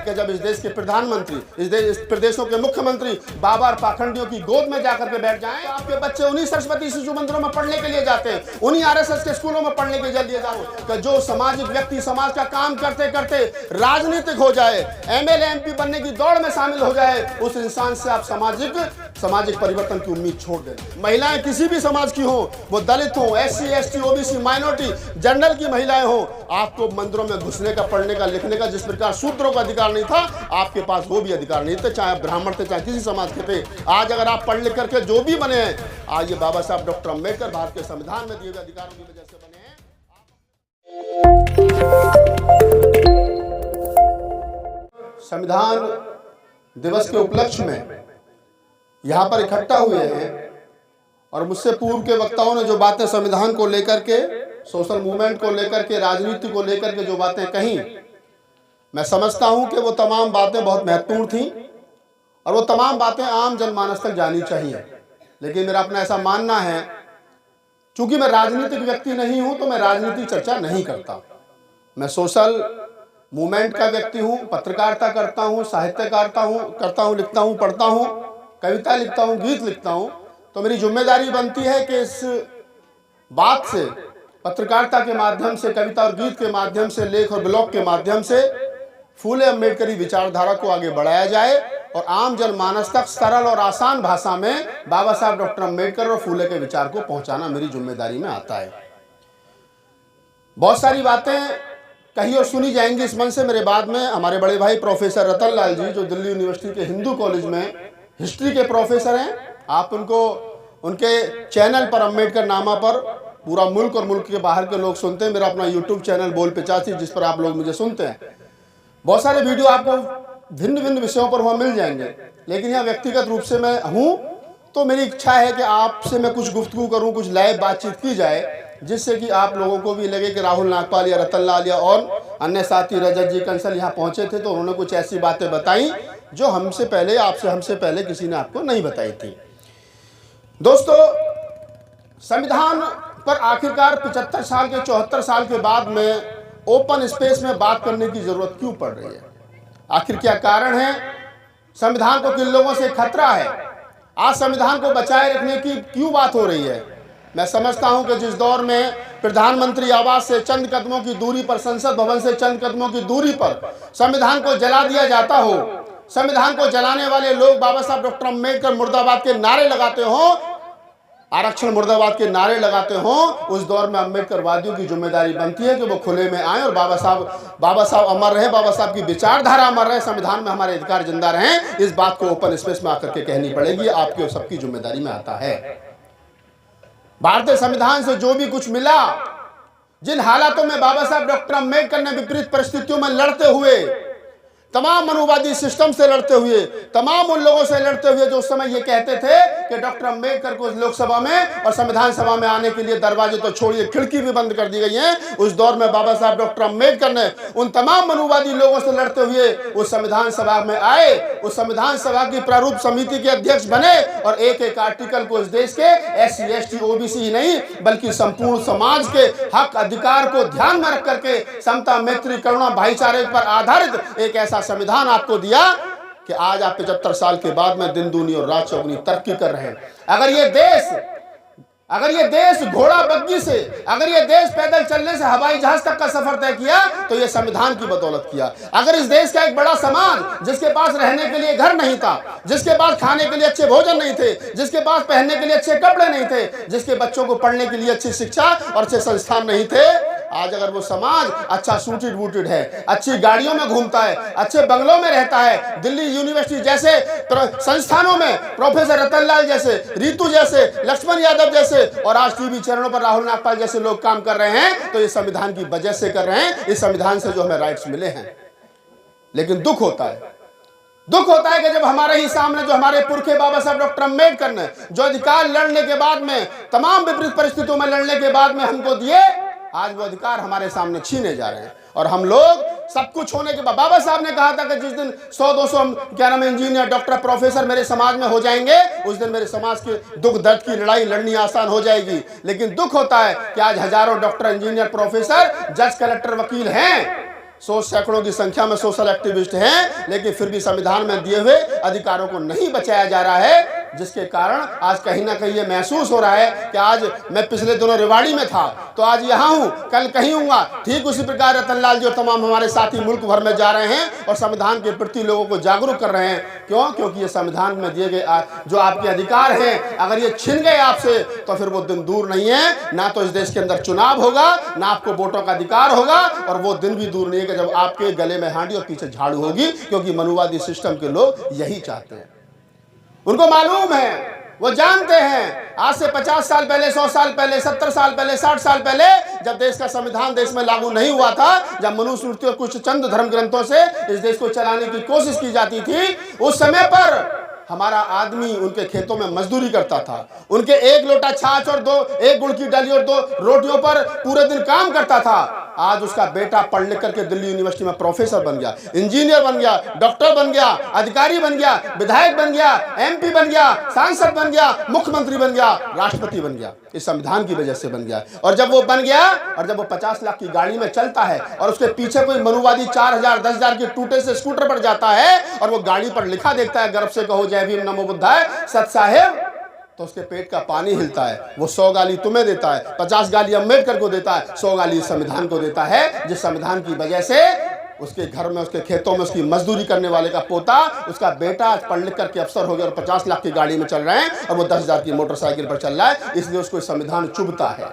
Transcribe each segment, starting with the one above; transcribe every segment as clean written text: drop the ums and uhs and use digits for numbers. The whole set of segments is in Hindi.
कि जब इस देश के प्रधानमंत्री, इस प्रदेशों के मुख्यमंत्री बाबा और पाखंडियों की गोद में जाकर के बैठ जाएं, आपके बच्चे उन्हीं सरस्वती शिशु मंदिरों में पढ़ने के लिए जाते हैं, उन्हीं आरएसएस के स्कूलों में पढ़ने के लिए जाते कि जो सामाजिक व्यक्ति समाज का काम करते करते राजनीतिक हो जाए, एमएलए एमपी बनने की दौड़ में शामिल हो जाए, उस इंसान से आप सामाजिक परिवर्तन की उम्मीद छोड़ दें। महिलाएं किसी भी समाज की हो, वो दलित हो, SC ST OBC minority general की महिलाएं हो, आपको मंदिरों में घुसने का, पढ़ने का, लिखने का जिस प्रकार शूद्रों का अधिकार नहीं था, आपके पास वो भी अधिकार नहीं थे, चाहे ब्राह्मण थे चाहे किसी समाज के थे। आज अगर आप पढ़ लिख करके जो भी बने हैं, आज ये बाबा साहब डॉक्टर अम्बेडकर भारत के संविधान में दिए गए अधिकारों की वजह से बने हैं। संविधान दिवस के उपलक्ष्य में यहाँ पर इकट्ठा हुए हैं और मुझसे पूर्व के वक्ताओं ने जो बातें संविधान को लेकर के, सोशल मूवमेंट को लेकर के, राजनीति को लेकर के जो बातें कही, मैं समझता हूं कि वो तमाम बातें बहुत महत्वपूर्ण थीं और वो तमाम बातें आम जनमानस तक जानी चाहिए। लेकिन मेरा अपना ऐसा मानना है, चूंकि मैं राजनीतिक व्यक्ति नहीं हूं तो मैं राजनीतिक चर्चा नहीं करता। मैं सोशल मूवमेंट का व्यक्ति हूं, पत्रकारिता करता हूं, साहित्यकारिता करता हूं, लिखता हूं, पढ़ता हूं, कविता लिखता हूं, गीत लिखता हूं। तो मेरी जिम्मेदारी बनती है कि इस बात से, पत्रकारिता के माध्यम से, कविता और गीत के माध्यम से, लेख और ब्लॉग के माध्यम से फूले अम्बेडकरी विचारधारा को आगे बढ़ाया जाए और आम जनमानस तक सरल और आसान भाषा में बाबा साहब डॉक्टर अम्बेडकर और फूले के विचार को पहुंचाना मेरी जिम्मेदारी में आता है। बहुत सारी बातें कही और सुनी जाएंगी इस मंच से। मेरे बाद में हमारे बड़े भाई प्रोफेसर रतन लाल जी, जो दिल्ली यूनिवर्सिटी के हिंदू कॉलेज में हिस्ट्री के प्रोफेसर हैं, आप उनको उनके चैनल पर अम्बेडकर नामा पर पूरा मुल्क और मुल्क के बाहर के लोग सुनते हैं। मेरा अपना यूट्यूब चैनल बोल 85, जिस पर आप लोग मुझे सुनते हैं। बहुत सारे वीडियो आपको भिन्न भिन्न विषयों पर वहाँ मिल जाएंगे, लेकिन यहाँ व्यक्तिगत रूप से मैं हूँ, तो मेरी इच्छा है कि आपसे मैं कुछ गुफ्तगू करूँ, कुछ लाइव बातचीत की जाए, जिससे कि आप लोगों को भी लगे कि राहुल नागपाल या रतन लाल या और अन्य साथी रजत जी कंसल यहाँ पहुँचे थे तो उन्होंने कुछ ऐसी बातें बताई जो हमसे पहले किसी ने आपको नहीं बताई थी। दोस्तों, संविधान पर आखिरकार 75 साल के 74 साल के बाद में ओपन स्पेस में बात करने की जरूरत क्यों पड़ रही है? आखिर क्या कारण है? संविधान को किन लोगों से खतरा है? आज संविधान को बचाए रखने की क्यों बात हो रही है? मैं समझता हूं कि जिस दौर में प्रधानमंत्री आवास से चंद कदमों की दूरी पर, संसद भवन से चंद कदमों की दूरी पर संविधान को जला दिया जाता हो, संविधान को जलाने वाले लोग बाबा साहब डॉक्टर अम्बेडकर मुर्दाबाद के नारे लगाते हो, आरक्षण मुर्दाबाद के नारे लगाते हो, उस दौर में अम्बेडकर वादियों की जिम्मेदारी बनती है कि वो खुले में आए और बाबा साहब अमर रहे, बाबा साहब की विचारधारा अमर रहे, संविधान में हमारे अधिकार जिंदा रहें। इस बात को ओपन स्पेस में आकर के कहनी पड़ेगी, आपकी और सबकी जिम्मेदारी में आता है। भारतीय संविधान से जो भी कुछ मिला, जिन हालातों में बाबा साहब डॉक्टर अम्बेडकर ने विपरीत परिस्थितियों में लड़ते हुए, तमाम मनुवादी सिस्टम से लड़ते हुए, तमाम उन लोगों से लड़ते हुए जो उस समय ये कहते थे कि डॉक्टर अम्बेडकर को लोकसभा में और संविधान सभा में आने के लिए दरवाजे तो छोड़िए खिड़की भी बंद कर दी गई है, उस दौर में बाबा साहब डॉक्टर अम्बेडकर ने उन तमाम मनुवादी लोगों से लड़ते हुए उस संविधान सभा में आए, उस संविधान सभा की प्रारूप समिति के अध्यक्ष बने और एक एक आर्टिकल को इस देश के एससी एसटी ओबीसी ही नहीं बल्कि संपूर्ण समाज के हक अधिकार को ध्यान में रख करके समता, मैत्री, करुणा, भाईचारे पर आधारित एक ऐसा संविधान आपको दिया कि आज आप 75 साल के बाद में दिन दूनी और रात चौगुनी तरक्की कर रहे हैं। अगर ये देश घोड़ा बग्गी से, अगर ये देश पैदल चलने से हवाई जहाज तक का सफर तय किया तो ये संविधान की बदौलत किया। अगर इस देश का एक बड़ा समाज जिसके पास रहने के लिए घर नहीं था, जिसके पास खाने के लिए अच्छे भोजन नहीं थे, जिसके पास पहनने के लिए अच्छे कपड़े नहीं थे, जिसके बच्चों को पढ़ने के लिए अच्छी शिक्षा और अच्छे संस्थान नहीं थे, आज अगर वो समाज अच्छा सूटेड बूटेड है, अच्छी गाड़ियों में घूमता है, अच्छे बंगलों में रहता है, दिल्ली यूनिवर्सिटी जैसे संस्थानों में प्रोफेसर रतन लाल जैसे, रीतू जैसे, लक्ष्मण यादव जैसे और आज टीवी चैनलों पर राहुल नागपाल जैसे लोग काम कर रहे हैं, तो ये संविधान की वजह से कर रहे हैं, इस संविधान से जो हमें राइट्स मिले हैं। लेकिन दुख होता है कि जब हमारे ही सामने जो हमारे पुरखे बाबा साहब डॉक्टर अम्बेडकर ने जो अधिकार लड़ने के बाद में, तमाम विपरीत परिस्थितिों में लड़ने के बाद में हमको दिए, आज वो अधिकार हमारे सामने छीने जा रहे हैं। और हम लोग सब कुछ होने के बाद, बाबा साहब ने कहा था कि जिस दिन 100-200 क्या नाम इंजीनियर, डॉक्टर, प्रोफेसर मेरे समाज में हो जाएंगे, उस दिन मेरे समाज के दुख दर्द की लड़ाई लड़नी आसान हो जाएगी। लेकिन दुख होता है कि आज हजारों डॉक्टर, इंजीनियर, प्रोफेसर, जज, कलेक्टर, वकील हैं, सौ सैकड़ों की संख्या में सोशल एक्टिविस्ट हैं, लेकिन फिर भी संविधान में दिए हुए अधिकारों को नहीं बचाया जा रहा है, जिसके कारण आज कहीं ना कहीं ये महसूस हो रहा है कि आज मैं पिछले दिनों रेवाड़ी में था तो आज यहाँ हूँ, कल कहीं हूँगा। ठीक उसी प्रकार रतनलाल जी और तमाम हमारे साथी मुल्क भर में जा रहे हैं और संविधान के प्रति लोगों को जागरूक कर रहे हैं। क्यों? क्योंकि ये संविधान में दिए गए जो आपके अधिकार हैं, अगर ये छिन गए आपसे तो फिर वो दिन दूर नहीं है। ना तो इस देश के अंदर चुनाव होगा, ना आपको वोटों का अधिकार होगा, और वो दिन भी दूर नहीं है कि जब आपके गले में हांडी और पीछे झाड़ू होगी, क्योंकि मनुवादी सिस्टम के लोग यही चाहते हैं। उनको मालूम है, वो जानते हैं, आज से 50 साल पहले, 100 साल पहले, 70 साल पहले, 60 साल पहले, जब देश का संविधान देश में लागू नहीं हुआ था, जब मनुस्मृति और कुछ चंद धर्म ग्रंथों से इस देश को चलाने की कोशिश की जाती थी, उस समय पर हमारा आदमी उनके खेतों में मजदूरी करता था, उनके एक लोटा छाछ और एक गुड़ की डली और 2 रोटियों पर पूरे दिन काम करता था। आज उसका बेटा पढ़ लिख करके दिल्ली यूनिवर्सिटी में प्रोफेसर बन गया, इंजीनियर बन गया, डॉक्टर बन गया, अधिकारी बन गया, विधायक बन गया, MP बन गया, सांसद बन गया, मुख्यमंत्री बन गया, राष्ट्रपति बन गया। इस संविधान की वजह से बन गया। और जब वो बन गया और जब वो 50 लाख की गाड़ी में चलता है और उसके पीछे कोई मनुवादी 4000 10,000 के टूटे से स्कूटर पर जाता है और वो गाड़ी पर लिखा देखता है, गर्व से कहो जय भीम नमो बुद्धाय सत साहेब, तो उसके पेट का पानी हिलता है। वो 100 गाली तुम्हें देता है, 50 गाली अम्बेडकर को देता है, 100 गाली संविधान को देता है, जिस संविधान की वजह से उसके घर में, उसके खेतों में उसकी मजदूरी करने वाले का पोता, उसका बेटा पढ़ लिख करके अफसर हो गया और 50 लाख की गाड़ी में चल रहे हैं और वो 10,000 की मोटरसाइकिल पर चल रहा है। इसलिए उसको संविधान चुभता है,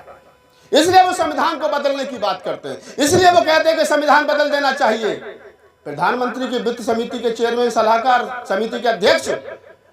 इसलिए वो संविधान को बदलने की बात करते हैं, इसलिए वो कहते हैं कि संविधान बदल देना चाहिए। प्रधानमंत्री की वित्त समिति के चेयरमैन, सलाहकार समिति के अध्यक्ष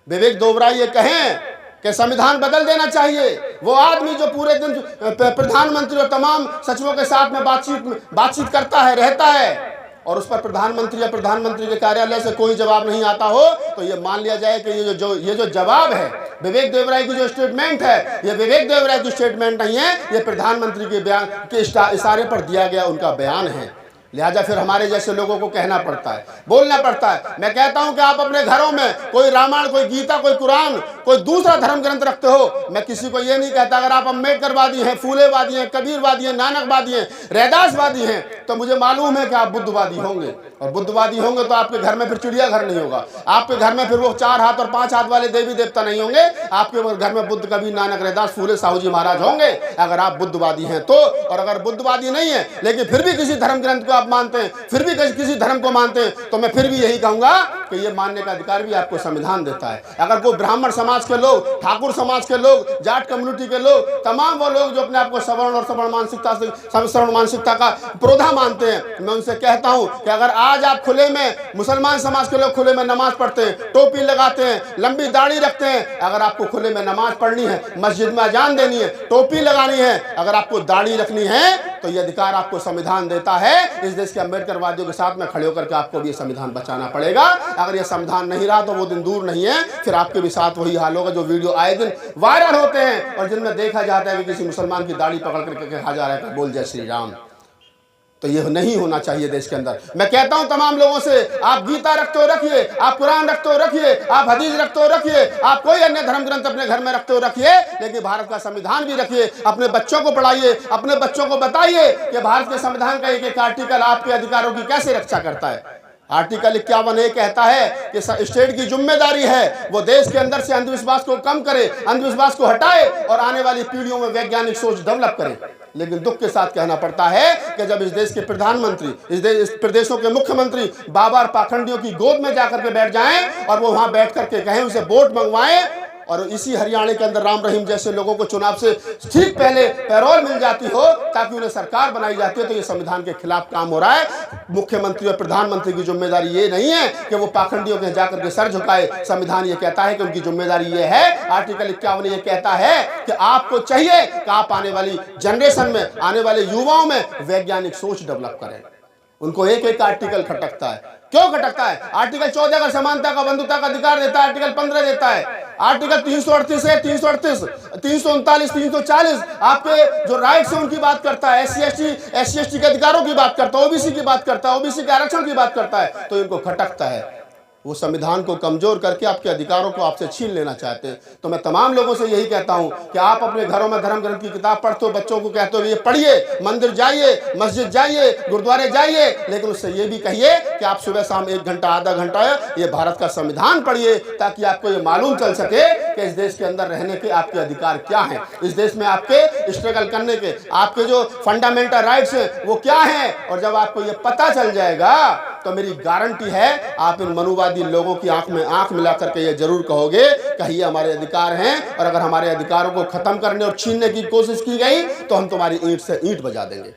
विवेक दोबराई ये कहें कि संविधान बदल देना चाहिए, वो आदमी जो पूरे दिन प्रधानमंत्री और तमाम सचिवों के साथ में बातचीत करता है, रहता है, और उस पर प्रधानमंत्री या प्रधानमंत्री के कार्यालय से कोई जवाब नहीं आता हो, तो ये मान लिया जाए कि ये जो जवाब है, विवेक देवराय की जो स्टेटमेंट है, ये विवेक देवराय की स्टेटमेंट नहीं है, ये प्रधानमंत्री के बयान के इशारे पर दिया गया उनका बयान है। लिहाजा फिर हमारे जैसे लोगों को कहना पड़ता है, बोलना पड़ता है। मैं कहता हूं कि आप अपने घरों में कोई रामायण, कोई गीता, कोई कुरान, कोई दूसरा धर्म ग्रंथ रखते हो, मैं किसी को ये नहीं कहता अगर आप अम्बेडकरवादी हैं, फूलेवादी हैं, कबीरवादी हैं, नानकवादी हैं, रैदासवादी हैं, तो मुझे मालूम है कि आप बुद्धवादी होंगे, और बुद्धवादी होंगे तो आपके घर में फिर चिड़ियाघर नहीं होगा, आपके घर में फिर वो 4 हाथ और 5 हाथ वाले देवी देवता नहीं होंगे, आपके घर में बुद्ध, कबीर, नानक, रैदास, फूले, साहू जी महाराज होंगे, अगर आप बुद्धवादी हैं तो। और अगर बुद्धवादी नहीं है लेकिन फिर भी किसी धर्म ग्रंथ को आप मानते हैं, फिर भी किसी धर्म को मानते हैं, तो मैं फिर भी यही कहूंगा कि ये मानने का अधिकार भी आपको संविधान देता है। अगर कोई ब्राह्मण समाज के लोग, ठाकुर समाज के लोग, जाट कम्युनिटी के लोग, तमाम वो लोग जो अपने आप को सवर्ण और सवर्ण मानसिकता का प्रोधा मानते हैं, मैं उनसे कहता हूं कि अगर आज आप खुले में, मुसलमान समाज के लोग खुले में नमाज पढ़ते हैं, टोपी लगाते हैं, लंबी दाढ़ी रखते हैं, अगर आपको खुले में नमाज पढ़नी है, मस्जिद में अजान देनी है, टोपी लगानी है, अगर आपको दाढ़ी रखनी है, तो ये अधिकार आपको संविधान देता है। इस देश के अम्बेडकरवादियों के साथ में खड़े होकर के आपको भी ये संविधान बचाना पड़ेगा। अगर ये संविधान नहीं रहा तो वो दिन दूर नहीं है, फिर आपके भी साथ वही हाल होगा जो वीडियो आए दिन वायरल होते हैं और जिनमें देखा जाता है कि किसी मुसलमान की दाढ़ी पकड़ करके कहा जा रहा है बोल जय श्री राम। तो ये नहीं होना चाहिए देश के अंदर। मैं कहता हूं तमाम लोगों से, आप गीता रखते हो रखिए, आप कुरान रखते हो रखिए, आप हदीस रखते हो रखिए, आप कोई अन्य धर्म ग्रंथ अपने घर में रखते हो रखिए, लेकिन भारत का संविधान भी रखिए। अपने बच्चों को पढ़ाइए, अपने बच्चों को बताइए कि भारत के संविधान का एक आर्टिकल आपके अधिकारों की कैसे रक्षा करता है। आर्टिकल 51 कहता है कि स्टेट की जिम्मेदारी है वो देश के अंदर से अंधविश्वास को कम करे, अंधविश्वास को हटाए और आने वाली पीढ़ियों में वैज्ञानिक सोच डेवलप करे। लेकिन दुख के साथ कहना पड़ता है कि जब इस देश के प्रधानमंत्री, इस प्रदेशों के मुख्यमंत्री बाबा पाखंडियों की गोद में जाकर के बैठ जाएं और वो वहां बैठ करके कहें उसे वोट मंगवाएं, और इसी हरियाणा के अंदर राम रहीम जैसे लोगों को चुनाव से ठीक पहले पैरोल मिल जाती हो ताकि उन्हें सरकार बनाई जाती है, तो ये संविधान के खिलाफ काम हो रहा है। मुख्यमंत्री और प्रधानमंत्री की जिम्मेदारी ये नहीं है कि वो पाखंडियों के जाकर के सर झुकाए। संविधान ये कहता है कि उनकी जिम्मेदारी ये है, आर्टिकल 51 ये कहता है कि आपको चाहिए कि आप आने वाली जनरेशन में, आने वाले युवाओं में वैज्ञानिक सोच डेवलप करें। उनको एक एक आर्टिकल खटकता है। क्यों खटकता है? आर्टिकल 14 का समानता का, बंधुता का अधिकार देता है, आर्टिकल 15 देता है, आर्टिकल 338 है, 338, 339, 340 आपके जो राइट्स हैं उनकी बात करता है, एससी एसटी के अधिकारों की बात करता है, ओबीसी की बात करता है, ओबीसी के आरक्षण की बात करता है, तो इनको खटकता है। वो संविधान को कमजोर करके आपके अधिकारों को आपसे छीन लेना चाहते हैं। तो मैं तमाम लोगों से यही कहता हूं कि आप अपने घरों में धर्म ग्रंथ की किताब पढ़ते हो, बच्चों को कहते हो ये पढ़िए, मंदिर जाइए, मस्जिद जाइए, गुरुद्वारे जाइए, लेकिन उससे ये भी कहिए कि आप सुबह शाम 1 घंटा आधा घंटा ये भारत का संविधान पढ़िए, ताकि आपको ये मालूम चल सके कि इस देश के अंदर रहने के आपके अधिकार क्या हैं, इस देश में आपके स्ट्रगल करने के आपके जो फंडामेंटल राइट्स हैं वो क्या हैं। और जब आपको ये पता चल जाएगा तो मेरी गारंटी है आप इन मनुवादी लोगों की आंख में आंख मिला करके ये जरूर कहोगे कि ये हमारे अधिकार हैं, और अगर हमारे अधिकारों को खत्म करने और छीनने की कोशिश की गई तो हम तुम्हारी ईंट से ईंट बजा देंगे।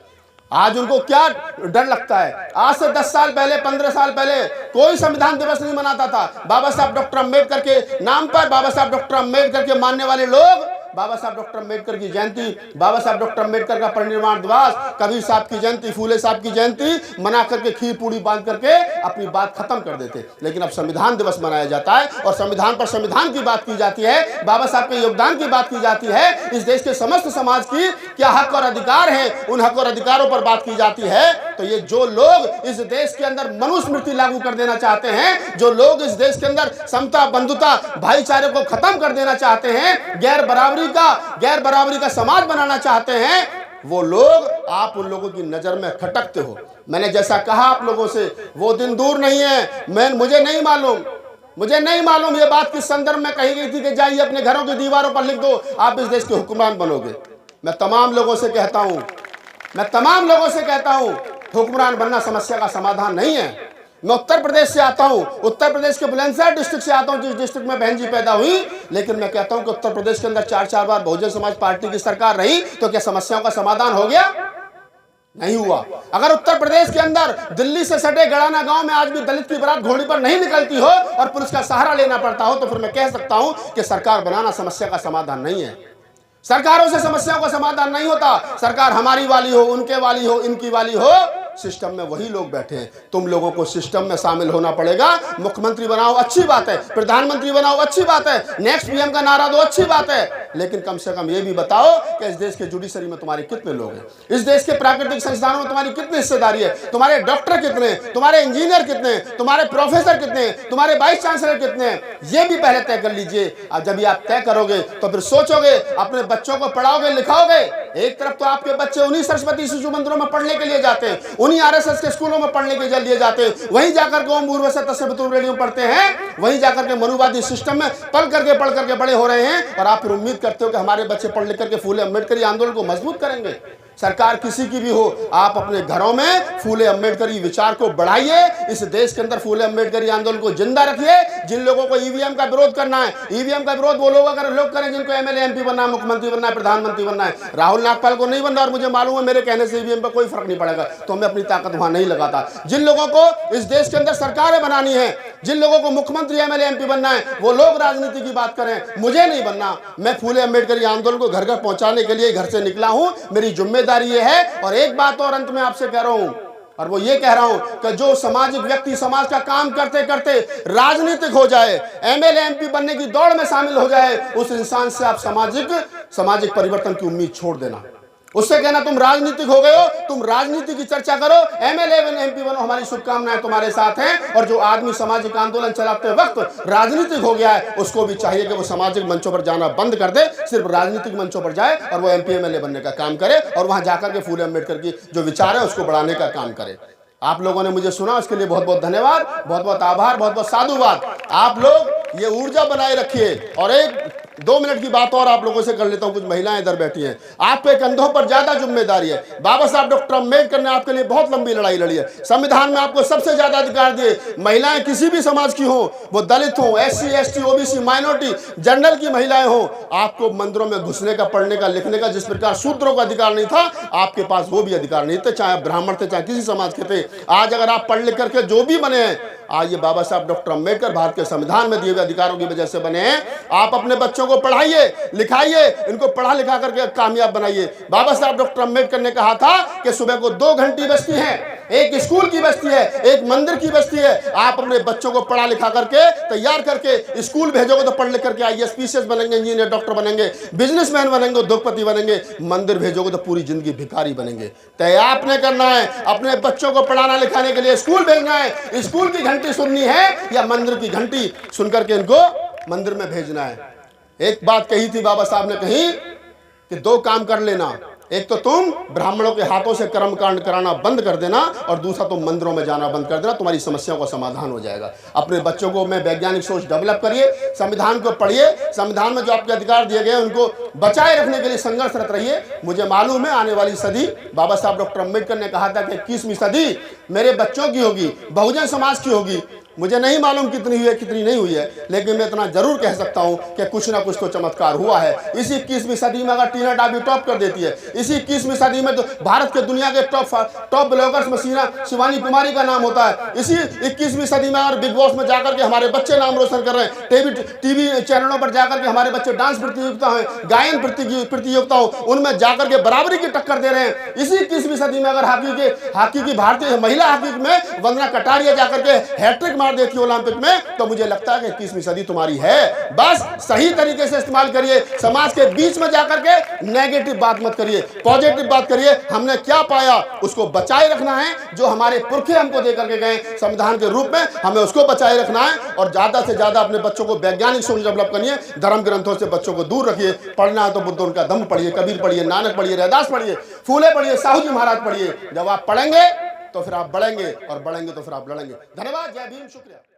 आज उनको क्या डर लगता है? आज से 10 साल पहले, 15 साल पहले कोई संविधान दिवस नहीं मनाता था। बाबा साहब डॉक्टर अम्बेडकर के नाम पर, बाबा साहब डॉक्टर अम्बेडकर के मानने वाले लोग बाबा साहब डॉक्टर अम्बेडकर की जयंती, बाबा साहब डॉक्टर अम्बेडकर का परिनिर्वाण दिवस, कबीर साहब की जयंती, फूले साहब की जयंती मना करके खीर पूड़ी बांध करके अपनी बात खत्म कर देते। लेकिन अब संविधान दिवस मनाया जाता है और संविधान पर संविधान की बात की जाती है, बाबा साहब के योगदान की बात की जाती है, इस देश के समस्त समाज की क्या हक और अधिकार हैं, उन हक और अधिकारों पर बात की जाती है। तो ये जो लोग इस देश के अंदर मनुस्मृति लागू कर देना चाहते हैं, जो लोग इस देश के अंदर समता, बंधुता, भाईचारे को खत्म कर देना चाहते हैं, गैर बराबरी का समाज बनाना चाहते हैं, वो लोग, आप उन लोगों की नजर में खटकते हो। मैंने जैसा कहा आप लोगों से, वो दिन दूर नहीं है। मुझे नहीं मालूम ये बात किस संदर्भ में कही गई थी कि जाइए अपने घरों की दीवारों पर लिख दो, आप इस देश के हुक्मरान बनोगे। मैं तमाम लोगों से कहता हूं हुक्मरान बनना समस्या का समाधान नहीं है। मैं उत्तर प्रदेश से आता हूं, उत्तर प्रदेश के बुलंदशहर डिस्ट्रिक्ट से आता हूं, जिस डिस्ट्रिक्ट में बहन जी पैदा हुई, लेकिन मैं कहता हूं कि उत्तर प्रदेश के अंदर 4 बार बहुजन समाज पार्टी की सरकार रही, तो क्या समस्याओं का समाधान हो गया? नहीं हुआ। अगर उत्तर प्रदेश के अंदर दिल्ली से सटे गड़ाना गांव में आज भी दलित की बारात घोड़ी पर नहीं निकलती हो और पुलिस का सहारा लेना पड़ता हो, तो फिर मैं कह सकता हूं कि सरकार बनाना समस्या का समाधान नहीं है। सरकारों से समस्याओं का समाधान नहीं होता। सरकार हमारी वाली हो, उनके वाली हो, इनकी वाली हो, सिस्टम में वही लोग बैठे हैं। तुम लोगों को सिस्टम में शामिल होना पड़ेगा। मुख्यमंत्री बनाओ, अच्छी बात है, प्रधानमंत्री बनाओ, अच्छी बात है, नेक्स्ट पीएम का नारा दो, अच्छी बात है, लेकिन कम से कम ये भी बताओ कि इस देश के जुडिशरी में तुम्हारे कितने लोग हैं, इस देश के प्राकृतिक संस्थानों में तुम्हारी कितनी हिस्सेदारी है, तुम्हारे डॉक्टर कितने, तुम्हारे इंजीनियर कितने, तुम्हारे प्रोफेसर कितने, तुम्हारे वाइस चांसलर कितने, ये भी पहले तय कर लीजिए। अब जब ये आप तय करोगे तो फिर सोचोगे, अपने बच्चों को पढ़ाओगे, लिखाओगे। एक तरफ तो आपके बच्चे उन्हीं सरस्वती शिशु मंदिरों में पढ़ने के लिए जाते हैं, उन्हीं आरएसएस के स्कूलों में पढ़ने के लिए जाते हैं, वहीं जाकर के ओम भूर्भुवः स्वः तत्सवितुर्वरेण्यं पढ़ते हैं, वहीं जाकर के मनुवादी सिस्टम में पढ़ करके बड़े हो रहे हैं। और आप फिर उम्मीद करते हो कि हमारे बच्चे पढ़ लिख करके फूले अम्बेडकरी आंदोलन को मजबूत करेंगे। सरकार किसी की भी हो, आप अपने घरों में फूले अम्बेडकरी विचार को बढ़ाइए, इस देश के अंदर फूले अम्बेडकरी आंदोलन को जिंदा रखिए। जिन लोगों को ईवीएम का विरोध करना है, ईवीएम का विरोध वो लोग करें जिनको एमएलए एमपी बनना है, मुख्यमंत्री बनना है, प्रधानमंत्री बनना है। राहुल नागपाल को नहीं बनना, और मुझे मालूम है मेरे कहने से ईवीएम पर कोई फर्क नहीं पड़ेगा, तो मैं अपनी ताकत वहां नहीं लगाता। जिन लोगों को इस देश के अंदर सरकारें बनानी है, जिन लोगों को मुख्यमंत्री एमएलए एमपी बनना है, वो लोग राजनीति की बात करें, मुझे नहीं बनना। मैं फूले अम्बेडकरी आंदोलन को घर घर पहुंचाने के लिए घर से निकला हूं, मेरी जिम्मेदारी ये है। और एक बात और अंत में आपसे कह रहा हूं, और वो ये कह रहा हूं कि जो सामाजिक व्यक्ति समाज का काम करते करते राजनीतिक हो जाए, एमएलए एमपी बनने की दौड़ में शामिल हो जाए, उस इंसान से आप सामाजिक परिवर्तन की उम्मीद छोड़ देना। उससे कहना तुम राजनीतिक हो गए हो, तुम राजनीति की चर्चा करो, एमएलए एमपी बनो, हमारी शुभकामनाएं तुम्हारे साथ हैं। और जो आदमी सामाजिक आंदोलन चलाते वक्त राजनीतिक हो गया है, उसको भी चाहिए कि वो सामाजिक मंचों पर जाना बंद कर दे, सिर्फ राजनीतिक मंचों पर जाए और वो एमपी एमएलए बनने का काम करे, और वहां जाकर के फूले अम्बेडकर की जो विचार है उसको बढ़ाने का काम करे। आप लोगों ने मुझे सुना, उसके लिए बहुत बहुत धन्यवाद, बहुत बहुत आभार, बहुत बहुत साधुवाद। आप लोग ये ऊर्जा बनाए रखिए। और 1-2 मिनट की बात और आप लोगों से कर लेता हूं। कुछ महिलाएं इधर बैठी हैं, आपके कंधों पर ज्यादा जिम्मेदारी है। बाबा साहब डॉक्टर अम्बेडकर ने आपके लिए बहुत लंबी लड़ाई लड़ी है, संविधान में आपको सबसे ज्यादा अधिकार दिए। महिलाएं किसी भी समाज की हो, वो दलित हो, SC ST OBC minority general की महिलाएं हो, आपको मंदिरों में घुसने का, पढ़ने का, लिखने का जिस प्रकार शूद्रों का अधिकार नहीं था, आपके पास वो भी अधिकार नहीं थे, चाहे ब्राह्मण थे, चाहे किसी समाज के थे। आज अगर आप पढ़ लिख करके जो भी बने हैं, आज ये बाबा साहब डॉक्टर अम्बेडकर भारत के संविधान में दिए हुए अधिकारों की वजह से बने हैं। आप अपने बच्चों को पढ़ाइए, लिखाइए, इनको पढ़ा लिखा करके कामयाब बनाइए। बाबा साहब डॉक्टर अम्बेडकर ने कहा था कि सुबह को 2 घंटी बजती है, एक स्कूल की बस्ती है, एक मंदिर की बस्ती है। आप अपने बच्चों को पढ़ा लिखा करके तैयार करके स्कूल भेजोगे तो पढ़ लिख करके आईएएस पीसीएस बनेंगे, इंजीनियर डॉक्टर बनेंगे, बिजनेसमैन बनेंगे, उद्योगपति बनेंगे। मंदिर भेजोगे तो पूरी जिंदगी भिखारी बनेंगे। तय आपने करना है, अपने बच्चों को पढ़ाना लिखाने के लिए स्कूल भेजना है, स्कूल की घंटी सुननी है या मंदिर की घंटी सुनकर के इनको मंदिर में भेजना है। एक बात कही थी बाबा साहब ने, कही कि दो काम कर लेना, एक तो तुम ब्राह्मणों के हाथों से कर्मकांड कराना बंद कर देना और दूसरा तुम मंदिरों में जाना बंद कर देना, तुम्हारी समस्याओं का समाधान हो जाएगा। अपने बच्चों को में वैज्ञानिक सोच डेवलप करिए, संविधान को पढ़िए, संविधान में जो आपके अधिकार दिए गए उनको बचाए रखने के लिए संघर्षरत रहिए। मुझे मालूम है आने वाली सदी, बाबा साहब डॉक्टर अम्बेडकर ने कहा था कि 21वीं सदी मेरे बच्चों की होगी, बहुजन समाज की होगी। मुझे नहीं मालूम कितनी हुई है कितनी नहीं हुई है, लेकिन मैं इतना जरूर कह सकता हूं कि कुछ ना कुछ तो चमत्कार हुआ है। इसी 21वीं सदी में अगर टीना डाबी टॉप कर देती है, इसी 21वीं सदी में तो भारत के दुनिया के टॉप ब्लॉगर्स में शिवानी कुमारी का नाम होता है। इसी 21वीं सदी में अगर बिग बॉस में जाकर के हमारे बच्चे नाम रोशन कर रहे हैं, टीवी चैनलों पर जाकर के हमारे बच्चे डांस प्रतियोगिता है, गायन प्रतियोगिता हो, उनमें जाकर के बराबरी की टक्कर दे रहे हैं। इसी 21वीं सदी में अगर हॉकी की भारतीय महिला हॉकी में वंदना कटारिया जाकर के हैट्रिक मार देती है ओलंपिक में, तो मुझे लगता है कि 21वीं सदी तुम्हारी है। बस सही तरीके से इस्तेमाल करिए, समाज के बीच में जाकर के नेगेटिव बात मत करिए, पॉजिटिव बात करिए। हमने क्या पाया उसको बचाए रखना है, जो हमारे पुरखे हमको देकर के गए संविधान के रूप में, हमें उसको बचाए रखना है। और ज्यादा से ज्यादा अपने बच्चों को वैज्ञानिक सोच डेवलप करनी है, धर्म ग्रंथों से बच्चों को दूर रखिए। पढ़ना है तो बुद्ध उनका दम पढ़िए, कबीर पढ़िए, नानक पढ़िए, रैदास पढ़िए, फूले पढ़िए, साहू जी महाराज पढ़िए। जब आप पढ़ेंगे तो फिर आप बढ़ेंगे, और बढ़ेंगे तो फिर आप लड़ेंगे। धन्यवाद, जय भीम, शुक्रिया।